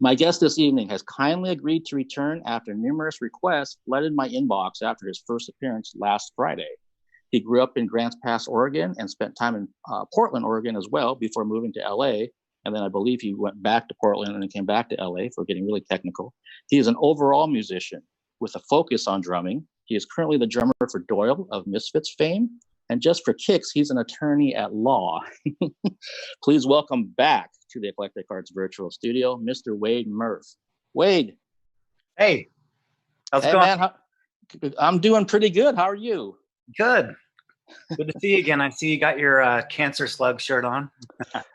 My guest this evening has kindly agreed to return after numerous requests flooded my inbox after his first appearance last Friday. He grew up in Grants Pass, Oregon, and spent time in Portland, Oregon as well before moving to LA. And then I believe he went back to Portland and then came back to LA for getting really technical. He is an overall musician with a focus on drumming. He is currently the drummer for Doyle of Misfits fame. And just for kicks, he's an attorney at law. Please welcome back to the Eclectic Arts virtual studio, Mr. Wade Murff. Wade. Hey, how's it going? Man, I'm doing pretty good. How are you? Good. Good to see you again. I see you got your Cancer Slug shirt on.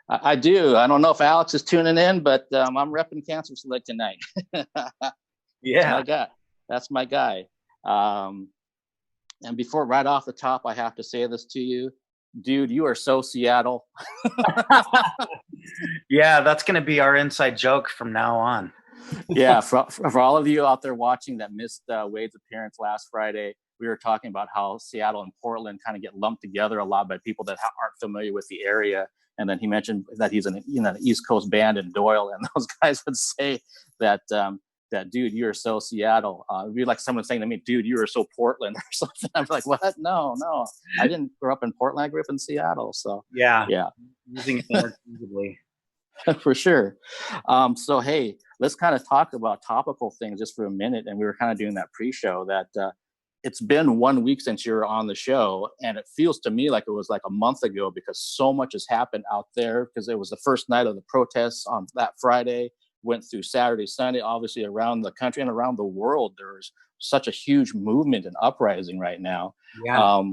I do. I don't know if Alex is tuning in, but I'm repping Cancer Slug tonight. Yeah. That's my guy. And before, right off the top, I have to say this to you. Dude, you are so Seattle. Yeah, that's going to be our inside joke from now on. Yeah, for all of you out there watching that missed Wade's appearance last Friday, we were talking about how Seattle and Portland kind of get lumped together a lot by people that aren't familiar with the area. And then he mentioned that he's an East Coast band in Doyle, and those guys would say that that dude, you're so Seattle. It'd be like someone saying to me, dude, you are so Portland or something. I'm like, what? No, I didn't grow up in Portland. I grew up in Seattle. So yeah, using it interchangeably. For sure. So hey, let's kind of talk about topical things just for a minute. And we were kind of doing that pre-show that it's been 1 week since you were on the show, and it feels to me like it was like a month ago because so much has happened out there. Because it was the first night of the protests on that Friday. Went through Saturday, Sunday, obviously around the country and around the world. There's such a huge movement and uprising right now. Yeah.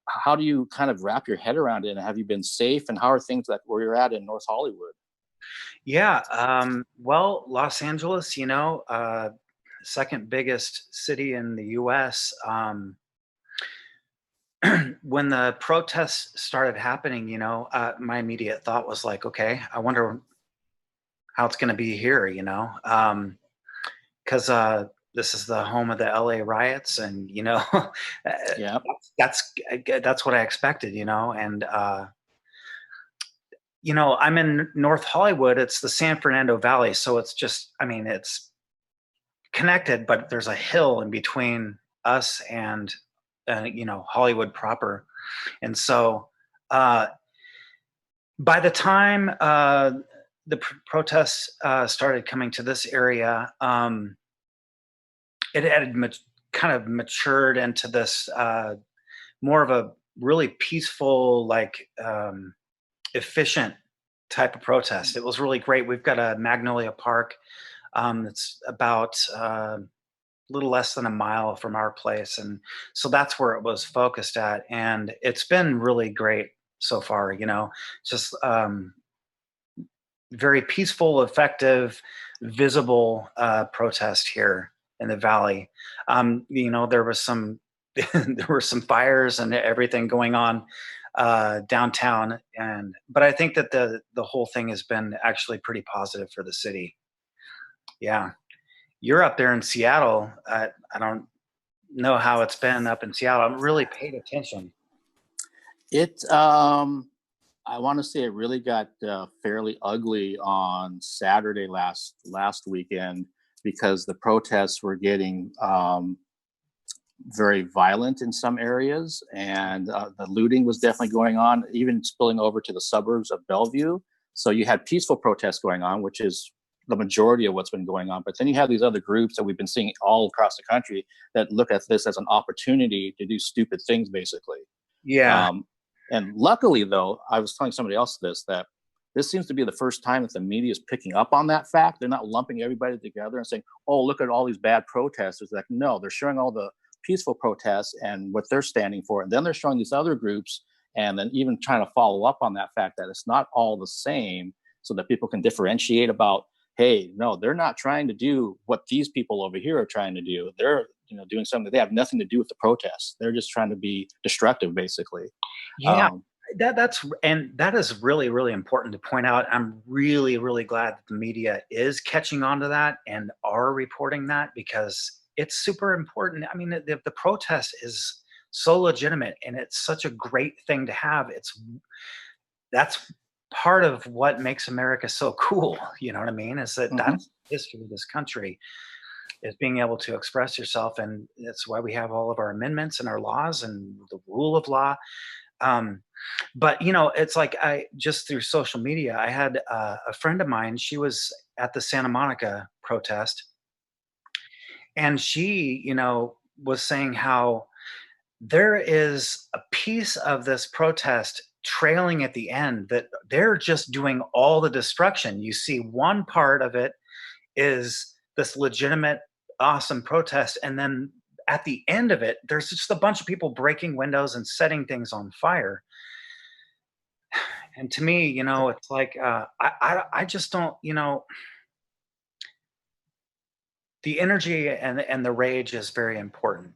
How do you kind of wrap your head around it? And have you been safe? And how are things where you're at in North Hollywood? Yeah. Well, Los Angeles, second biggest city in the U.S. When the protests started happening, my immediate thought was like, okay, I wonder how it's going to be here, because this is the home of the LA riots, and yeah, that's what I expected, and I'm in North Hollywood. It's the San Fernando Valley, so it's just, it's connected, but there's a hill in between us and Hollywood proper, and so by the time the protests started coming to this area, it had kind of matured into this more of a really peaceful, efficient type of protest. It was really great. We've got a Magnolia Park that's about a little less than a mile from our place, and so that's where it was focused at, and it's been really great so far. Just very peaceful, effective, visible protest here in the valley. There was some there were some fires and everything going on downtown, but I think that the whole thing has been actually pretty positive for the city. Yeah, you're up there in Seattle. I don't know how it's been up in Seattle. I'm really paid attention. I want to say it really got fairly ugly on Saturday last weekend because the protests were getting very violent in some areas, and the looting was definitely going on, even spilling over to the suburbs of Bellevue. So you had peaceful protests going on, which is the majority of what's been going on. But then you have these other groups that we've been seeing all across the country that look at this as an opportunity to do stupid things, basically. Yeah. And luckily, though, I was telling somebody else that this seems to be the first time that the media is picking up on that fact. They're not lumping everybody together and saying, oh, look at all these bad protesters. Like, no, they're showing all the peaceful protests and what they're standing for. And then they're showing these other groups and then even trying to follow up on that fact that it's not all the same so that people can differentiate about, hey, no, they're not trying to do what these people over here are trying to do. They're doing something that they have nothing to do with the protests. They're just trying to be destructive, basically. Yeah, that is really, really important to point out. I'm really, really glad that the media is catching on to that and are reporting that, because it's super important. I mean, the protest is so legitimate and it's such a great thing to have. That's part of what makes America so cool. You know what I mean? Is that Mm-hmm. that's the history of this country, is being able to express yourself. And that's why we have all of our amendments and our laws and the rule of law. But you know, it's like, I just through social media, I had a friend of mine, she was at the Santa Monica protest, and she, you know, was saying how there is a piece of this protest trailing at the end, that they're just doing all the destruction. You see one part of it is this legitimate, awesome protest, and then at the end of it, there's just a bunch of people breaking windows and setting things on fire. And to me, you know, it's like, I just don't, you know, the energy and the rage is very important.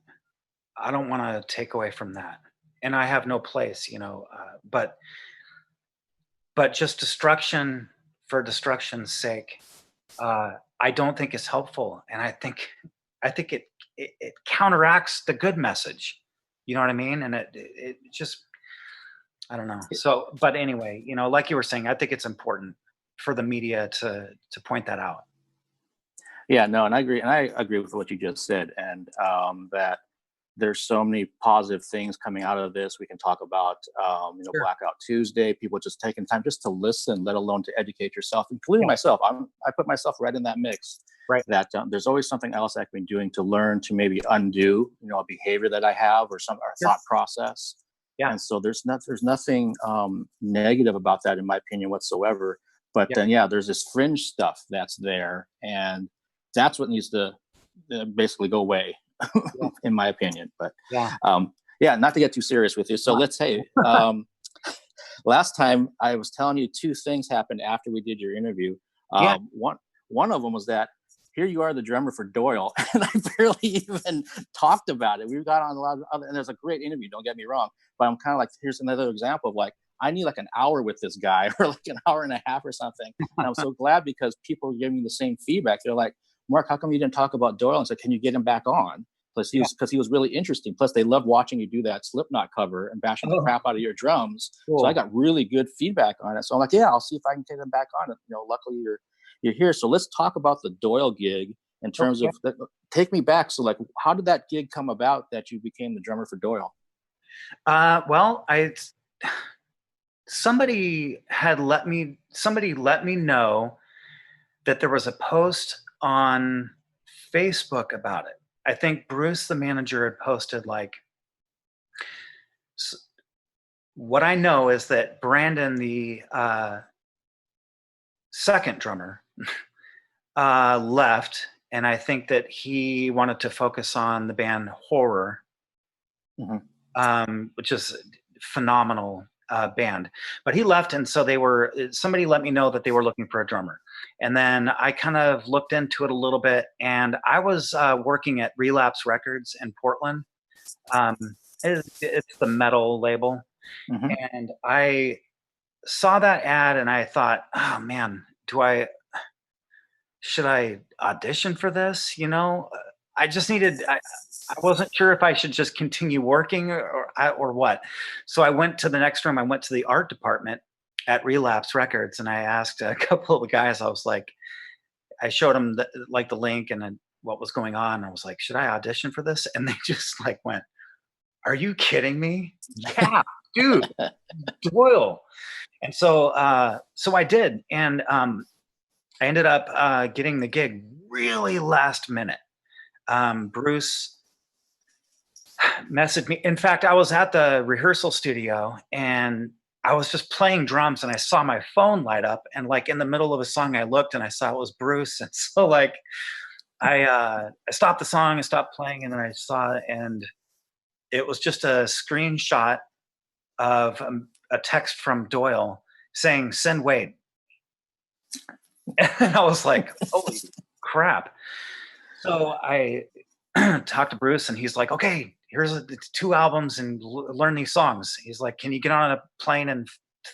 I don't want to take away from that, and I have no place, you know. But just destruction for destruction's sake, I don't think is helpful, and I think it counteracts the good message. You know what I mean? And it just, I don't know. So, but anyway, you know, like you were saying, I think it's important for the media to point that out. Yeah, no, and I agree with what you just said, and that there's so many positive things coming out of this. We can talk about, you know, Sure. Blackout Tuesday, people just taking time just to listen, let alone to educate yourself, including myself. I put myself right in that mix. Right. That there's always something else I can be doing to learn to maybe undo, you know, a behavior that I have or thought process. Yeah. And so there's nothing negative about that in my opinion whatsoever. But then there's this fringe stuff that's there, and that's what needs to basically go away. In my opinion. But not to get too serious with you. So let's say last time I was telling you two things happened after we did your interview. One of them was that here you are, the drummer for Doyle, and I barely even talked about it. We got on a lot of other, and there's a great interview, don't get me wrong, but I'm kind of like, here's another example of like, I need like an hour with this guy or like an hour and a half or something. And I'm so glad because people are giving me the same feedback. They're like, Mark, how come you didn't talk about Doyle? And said, can you get him back on? Plus, because he was really interesting. Plus, they love watching you do that Slipknot cover and bashing the crap out of your drums. Cool. So I got really good feedback on it. So I'm like, I'll see if I can get him back on it. You know, luckily you're here. So let's talk about the Doyle gig in terms of take me back. So like, how did that gig come about that you became the drummer for Doyle? Well, somebody let me know that there was a post on Facebook about it. I think Bruce, the manager, had posted like, what I know is that Brandon, the second drummer, left, and I think that he wanted to focus on the band Horror, which is a phenomenal band. But he left, and so somebody let me know that they were looking for a drummer. And then I kind of looked into it a little bit, and I was working at Relapse Records in Portland. It's the metal label. And I saw that ad, and I thought, oh man, should I audition for this? You know, I just I wasn't sure if I should just continue working or what. So I went to the next room. I went to the art department at Relapse Records, and I asked a couple of the guys. I was like, I showed them the link and what was going on. I was like, should I audition for this? And they just like went, "Are you kidding me? Yeah, dude, Doyle." And so I did, and I ended up getting the gig really last minute. Bruce messaged me. In fact, I was at the rehearsal studio, and I was just playing drums, and I saw my phone light up, and like in the middle of a song, I looked and I saw it was Bruce. And so like I stopped the song and stopped playing, and then I saw it, and it was just a screenshot of a text from Doyle saying, "Send Wade." And I was like, holy crap. So I talked to Bruce, and he's like, okay, here's 2 albums and learn these songs. He's like, can you get on a plane in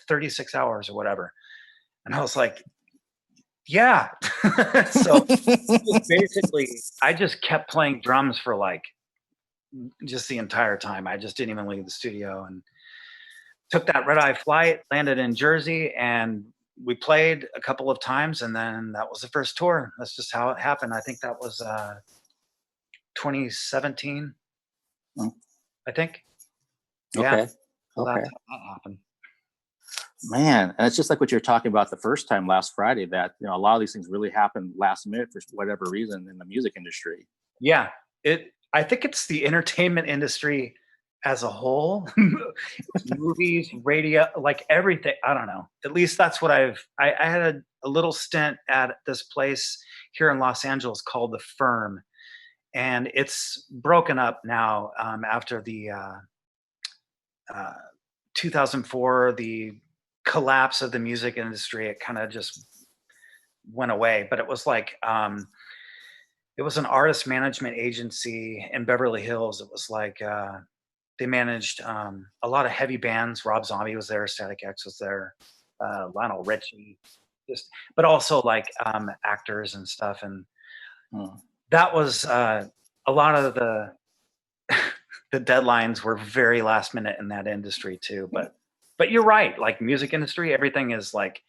36 hours or whatever? And I was like, yeah. So basically, I just kept playing drums for like just the entire time. I just didn't even leave the studio. And took that red-eye flight, landed in Jersey, and we played a couple of times, and then that was the first tour. That's just how it happened. I think that was 2017, I think. Yeah. Okay. So Okay. that's how that happened. Man, and it's just like what you're talking about the first time last Friday, that a lot of these things really happen last minute for whatever reason in the music industry. Yeah. I think it's the entertainment industry as a whole. Movies, radio, like everything. I don't know. At least that's what I had a little stint at this place here in Los Angeles called The Firm, and it's broken up now after the 2004, the collapse of the music industry. It kind of just went away, but it was like it was an artist management agency in Beverly Hills. It was like they managed a lot of heavy bands. Rob Zombie was there, Static X was there, Lionel Richie, but also like actors and stuff. And that was a lot of the the deadlines were very last minute in that industry too. But you're right. Like music industry, everything is like,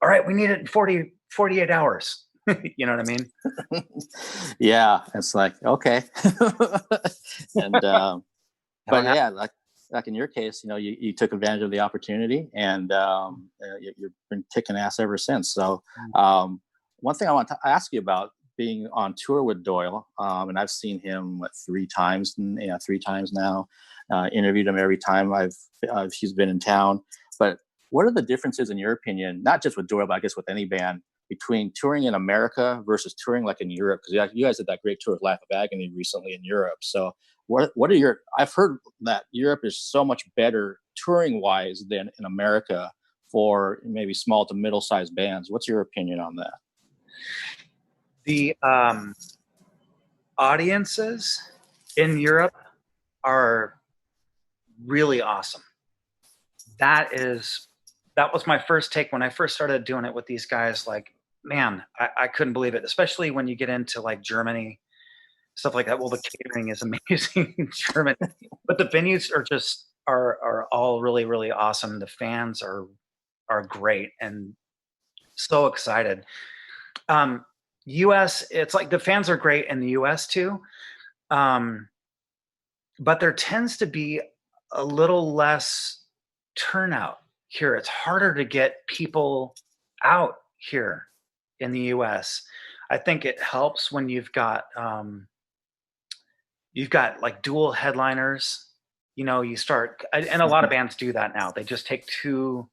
all right, we need it in 48 hours. You know what I mean? Yeah, it's like, okay. And but yeah, like in your case, you took advantage of the opportunity, and you've been kicking ass ever since. So one thing I want to ask you about being on tour with Doyle, and I've seen him three times now. Interviewed him every time he's been in town. But what are the differences in your opinion, not just with Doyle, but I guess with any band, between touring in America versus touring like in Europe? Because you guys did that great tour with Life of Agony recently in Europe. So what are your? I've heard that Europe is so much better touring wise than in America for maybe small to middle sized bands. What's your opinion on that? The audiences in Europe are really awesome. That was my first take when I first started doing it with these guys. Like, man, I couldn't believe it, especially when you get into like Germany, stuff like that. Well, the catering is amazing in Germany, but the venues are all really, really awesome. The fans are great and so excited. US, it's like the fans are great in the US too. But there tends to be a little less turnout here. It's harder to get people out here in the US. I think it helps when you've got like dual headliners. You start, and a lot of bands do that now. They just take two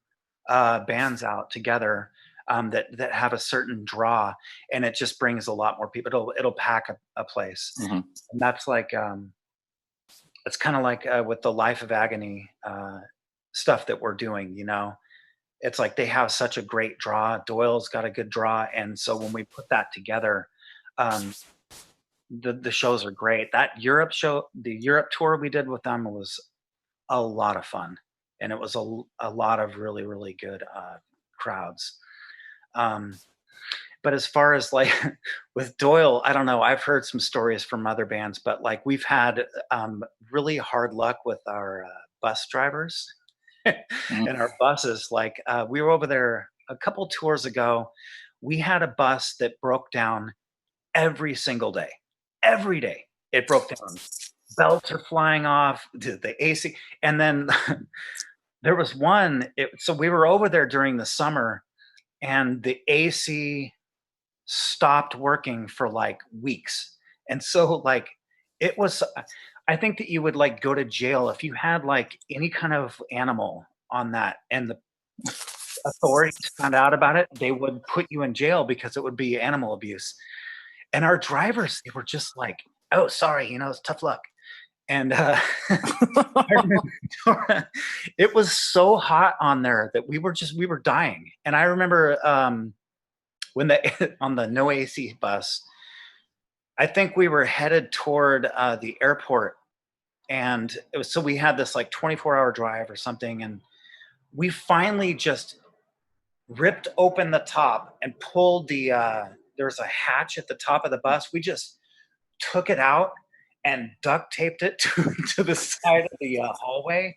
bands out together that have a certain draw, and it just brings a lot more people. It'll pack a place, and that's like it's kind of like with the Life of Agony stuff that we're doing. It's like they have such a great draw. Doyle's got a good draw, and so when we put that together, the shows are great. That Europe show, the Europe tour we did with them, was a lot of fun, and it was a lot of really, really good crowds. But as far as like with Doyle, I don't know. I've heard some stories from other bands, but like we've had really hard luck with our bus drivers and our buses. Like we were over there a couple tours ago. We had a bus that broke down every single day. Every day it broke down. Belts are flying off, the AC. And then there was one, so we were over there during the summer, and the AC stopped working for like weeks. And so like it was, I think that you would like go to jail if you had like any kind of animal on that, and the authorities found out about it. They would put you in jail because it would be animal abuse. And our drivers, they were just like, oh, sorry, it's tough luck. And it was so hot on there that we were dying. And I remember when on the no AC bus, I think we were headed toward the airport, and so we had this like 24-hour drive or something, and we finally just ripped open the top and pulled there was a hatch at the top of the bus. We just took it out and duct taped it to the side of the hallway,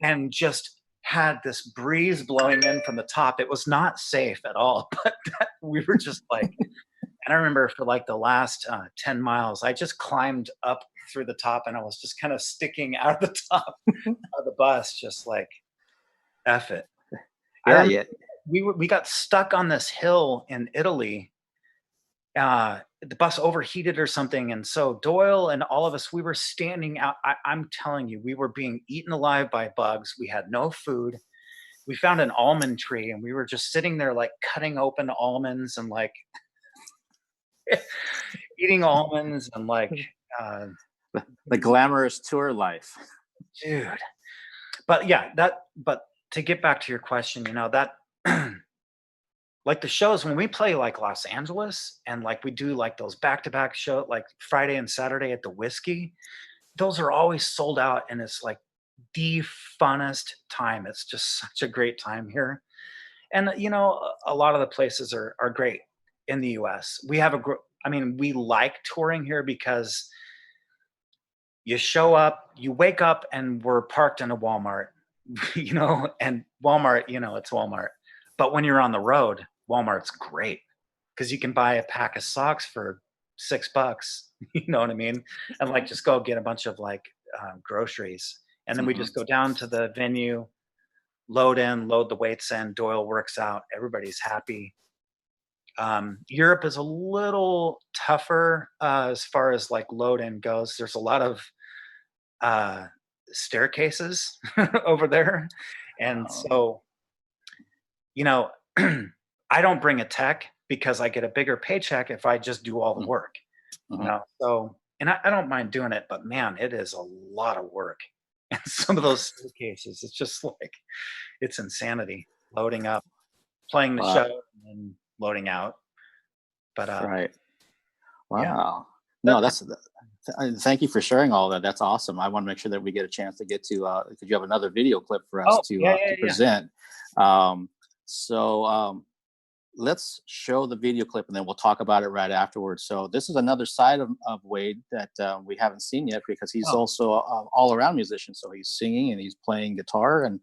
and just had this breeze blowing in from the top. It was not safe at all, but we were just like, and I remember for like the last 10 miles, I just climbed up through the top and I was just kind of sticking out of the top of the bus, just like, F it. Yeah. We got stuck on this hill in Italy. The bus overheated or something. And so Doyle and all of us, we were standing out. I'm telling you, we were being eaten alive by bugs. We had no food. We found an almond tree and we were just sitting there like cutting open almonds and like eating almonds and like the glamorous tour life. Dude. But yeah, but to get back to your question, you know, that like the shows when we play like Los Angeles and like we do like those back-to-back show like Friday and Saturday at the Whiskey, those are always sold out and it's like the funnest time. It's just such a great time here. And you know, a lot of the places are great in the US. We have I mean, we like touring here because you show up, you wake up and we're parked in a Walmart, you know, and Walmart, you know, it's Walmart. But when you're on the road, Walmart's great because you can buy a pack of socks for $6, you know what I mean? And like just go get a bunch of like groceries. And then we just go down to the venue, load the weights in, Doyle works out, everybody's happy. Europe is a little tougher as far as like load in goes. There's a lot of staircases over there. And so, you know, I don't bring a tech because I get a bigger paycheck if I just do all the work, you know? So, and I don't mind doing it, but man, it is a lot of work. And some of those staircases, it's just like, it's insanity loading up, playing the show and loading out. But, right. Wow. Yeah. No, thank you for sharing all that. That's awesome. I want to make sure that we get a chance to get to, because you have another video clip for us to present. So let's show the video clip and then we'll talk about it right afterwards. So this is another side of Wade that we haven't seen yet because he's also an all-around musician. So he's singing and he's playing guitar. And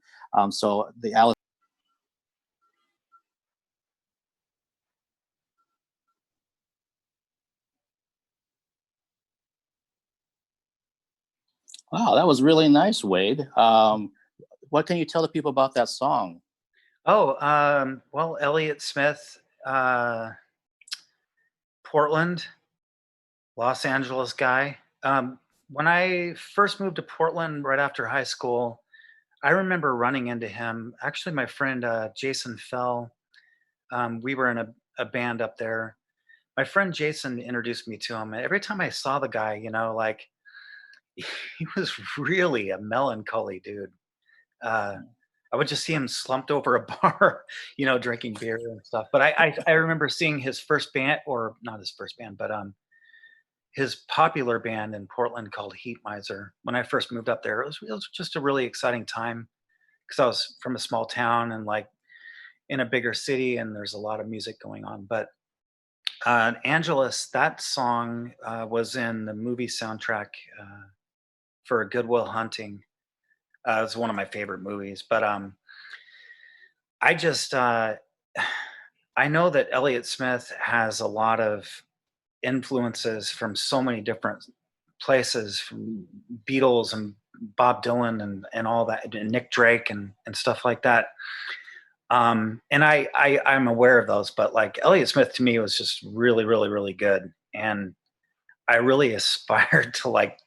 so the Alice. Wow, that was really nice, Wade. What can you tell the people about that song? Well, Elliott Smith, Portland, Los Angeles guy. When I first moved to Portland right after high school, I remember running into him. Actually, my friend Jason Fell, we were in a band up there. My friend Jason introduced me to him. And every time I saw the guy, you know, like he was really a melancholy dude. I would just see him slumped over a bar, you know, drinking beer and stuff. But I remember seeing his first band, or not his first band, but his popular band in Portland called Heat Miser. When I first moved up there, it was just a really exciting time because I was from a small town and like in a bigger city, and there's a lot of music going on. But Angelus, that song was in the movie soundtrack for Good Will Hunting. It's one of my favorite movies, but I just I know that Elliott Smith has a lot of influences from so many different places, from Beatles and Bob Dylan and all that, and Nick Drake and stuff like that. And I'm aware of those, but like Elliott Smith to me was just really, really, really good, and I really aspired to like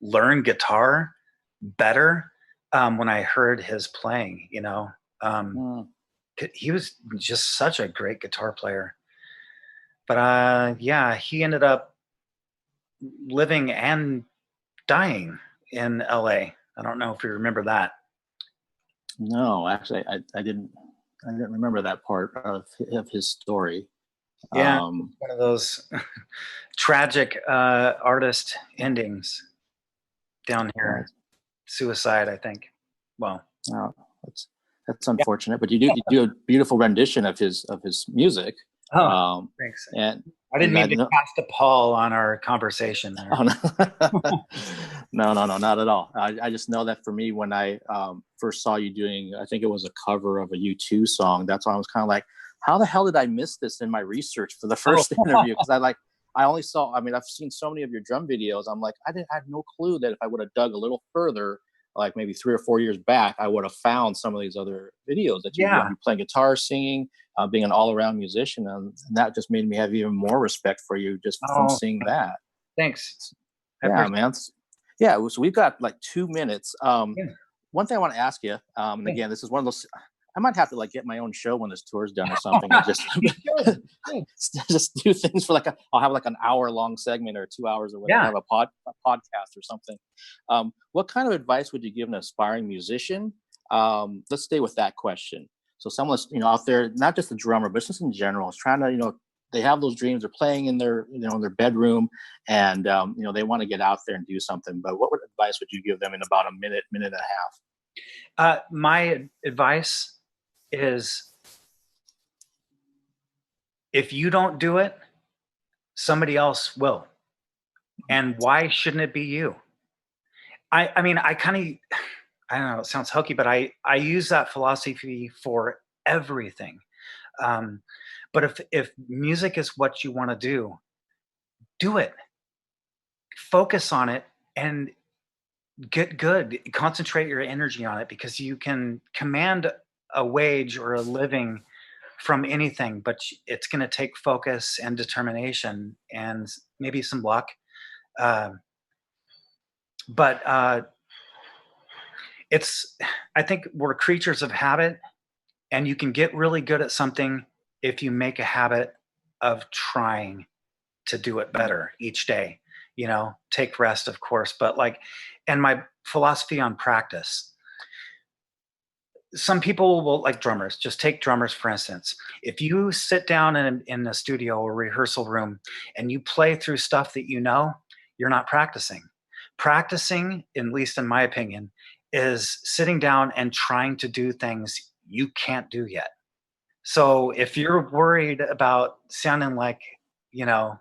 learn guitar better. When I heard his playing, you know, he was just such a great guitar player. But yeah, he ended up living and dying in LA. I don't know if you remember that. No, actually, I didn't remember that part of his story. Yeah, one of those tragic artist endings down here. Right. Suicide, I think. Well, that's unfortunate, but you do a beautiful rendition of his music. Oh, thanks. And I didn't mean to cast a pall on our conversation there. Oh, no. No, not at all. I just know that for me, when I first saw you doing, I think it was a cover of a U2 song. That's why I was kind of like, how the hell did I miss this in my research for the first interview? Because I only saw, I mean, I've seen so many of your drum videos. I'm like, I had no clue that if I would have dug a little further, like maybe 3 or 4 years back, I would have found some of these other videos that you playing guitar, singing, being an all-around musician. And that just made me have even more respect for you just from seeing that. Thanks. Yeah, man. Yeah, so we've got like 2 minutes. One thing I want to ask you, and again, this is one of those, I might have to like get my own show when this tour's done or something. And just do things for like I'll have like an hour-long segment or 2 hours or whatever, have a podcast or something. What kind of advice would you give an aspiring musician? Let's stay with that question. So someone's, out there, not just a drummer, but just in general, is trying to, they have those dreams. They're playing in their, in their bedroom, and they want to get out there and do something. But what advice would you give them in about a minute and a half? My advice is, if you don't do it, somebody else will. And why shouldn't it be you? I mean, I don't know, it sounds hokey, but I use that philosophy for everything. But if music is what you want to do it. Focus on it and get good. Concentrate your energy on it, because you can command a wage or a living from anything, but it's going to take focus and determination and maybe some luck. But I think we're creatures of habit, and you can get really good at something if you make a habit of trying to do it better each day. Take rest, of course, but and my philosophy on practice. Some people will, like drummers, just take drummers, for instance. If you sit down in a studio or rehearsal room and you play through stuff that you're not practicing. Practicing, at least in my opinion, is sitting down and trying to do things you can't do yet. So if you're worried about sounding like you don't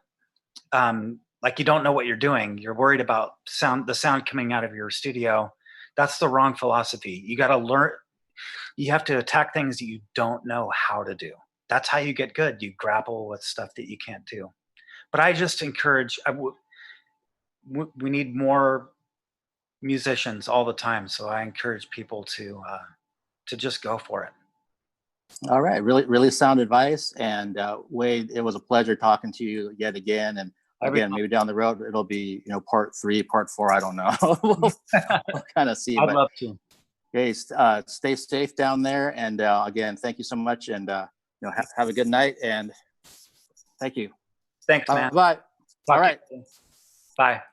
know what you're doing, you're worried about the sound coming out of your studio, that's the wrong philosophy. You got to learn. You have to attack things that you don't know how to do. That's how you get good. You grapple with stuff that you can't do. But I just encourage, we need more musicians all the time. So I encourage people to just go for it. All right. Really, really sound advice. And Wade, it was a pleasure talking to you yet again. And again, maybe down the road, it'll be, part 3, part 4. I don't know. we'll kind of see. I'd love to. Okay, stay safe down there. And again, thank you so much. And have a good night. And thank you. Thanks, man. Bye. All right. Bye.